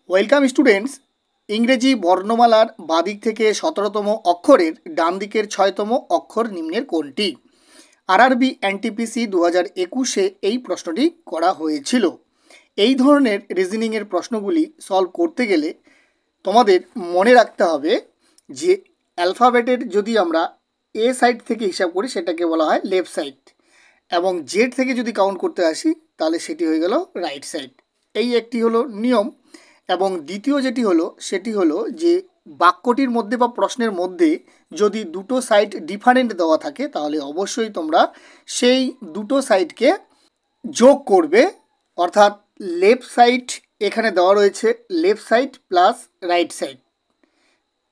Welcome students. ইংরেজি বর্ণমালার বাদিক থেকে 17তম অক্ষরের ডান দিকের 6তম অক্ষর নিম্নের কোনটি? আরআরবি এনটিপিসি 2021-এ এই প্রশ্নটি করা হয়েছিল। এই ধরনের রিজনিংয়ের প্রশ্নগুলি সলভ করতে গেলে তোমাদের মনে রাখতে হবে যে অ্যালফাবেটের যদি আমরা এ সাইড থেকে হিসাব করি সেটাকে বলা হয় লেফট সাইড, এবং জেড থেকে যদি কাউন্ট করতে আসি তাহলে সেটি হয়ে গেল রাইট সাইড। এই একটি হলো নিয়ম। এবং দ্বিতীয় যেটি হলো সেটি হলো যে বাক্যটির মধ্যে বা প্রশ্নের মধ্যে যদি দুটো সাইড ডিফারেন্ট দেওয়া থাকে তাহলে অবশ্যই তোমরা সেই দুটো সাইডকে যোগ করবে। অর্থাৎ লেফট সাইড এখানে দেওয়া রয়েছে left side plus right side,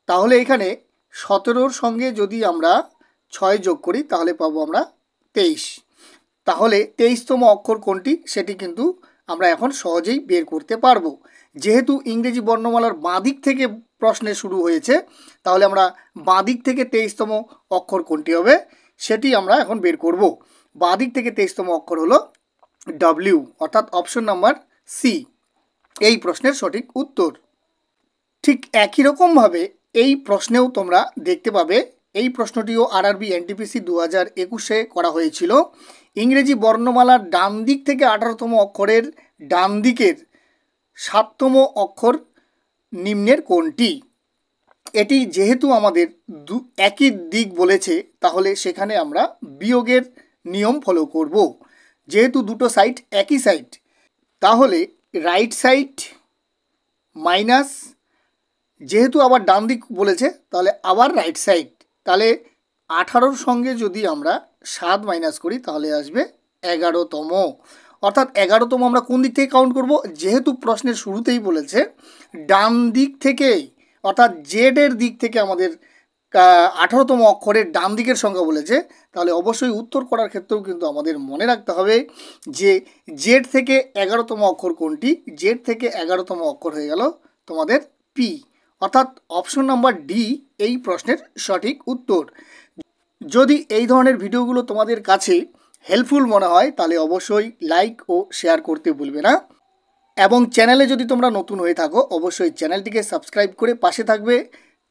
তাহলে এখানে 17-র সঙ্গে যদি আমরা 6 যোগ করি তাহলে পাবো আমরা 23। তাহলে 23তম অক্ষর কোনটি সেটি কিন্তু আমরা এখন সহজেই বের করতে পারবো। যেহেতু ইংরেজি বর্ণমালার বাঁ দিক থেকে প্রশ্নে শুরু হয়েছে তাহলে আমরা বাঁ দিক থেকে 23তম অক্ষর কোনটি হবে সেটি আমরা এখন বের করব। বাঁ দিক থেকে 23তম অক্ষর হলো ডব্লিউ, অর্থাৎ অপশন নাম্বার সি এই প্রশ্নের সঠিক উত্তর। ঠিক একই রকমভাবে এই প্রশ্নেও তোমরা দেখতে পাবে, এই প্রশ্নটিও আরআরবি এনটিপিসি 2021-এ করা হয়েছিল। ইংরেজি বর্ণমালার ডান দিক থেকে 18তম অক্ষরের ডান দিকের 7তম অক্ষর নিম্নের কোনটি? এটি যেহেতু আমাদের একই দিক বলেছে তাহলে সেখানে আমরা বিয়োগের নিয়ম ফলো করব। যেহেতু দুটো সাইড একই সাইড তাহলে রাইট সাইড মাইনাস, যেহেতু আবার ডান দিক বলেছে তাহলে আবার রাইট সাইড, তাহলে 18-র সঙ্গে যদি আমরা 7 মাইনাস করি তাহলে আসবে 11তম। অর্থাৎ 11তম আমরা কোন দিক থেকে কাউন্ট করব? যেহেতু প্রশ্নের শুরুতেই বলেছে ডান দিক থেকে, অর্থাৎ জেডের দিক থেকে আমাদের 18তম অক্ষরের ডান দিকের সংখ্যা বলেছে, তাহলে অবশ্যই উত্তর করার ক্ষেত্রেও কিন্তু আমাদের মনে রাখতে হবে যে জেড থেকে 11তম অক্ষর কোনটি। জেড থেকে 11তম অক্ষর হয়ে গেল তোমাদের পি, অর্থাৎ অপশন নাম্বার ডি এই প্রশ্নের সঠিক উত্তর। যদি এই ধরনের ভিডিওগুলো তোমাদের কাছে হেল্পফুল মনে হয় তাহলে অবশ্যই লাইক ও শেয়ার করতে ভুলবে না, এবং চ্যানেলে যদি তোমরা নতুন হয়ে থাকো অবশ্যই চ্যানেলটিকে সাবস্ক্রাইব করে পাশে থাকবে।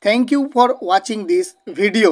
Thank you for watching this video.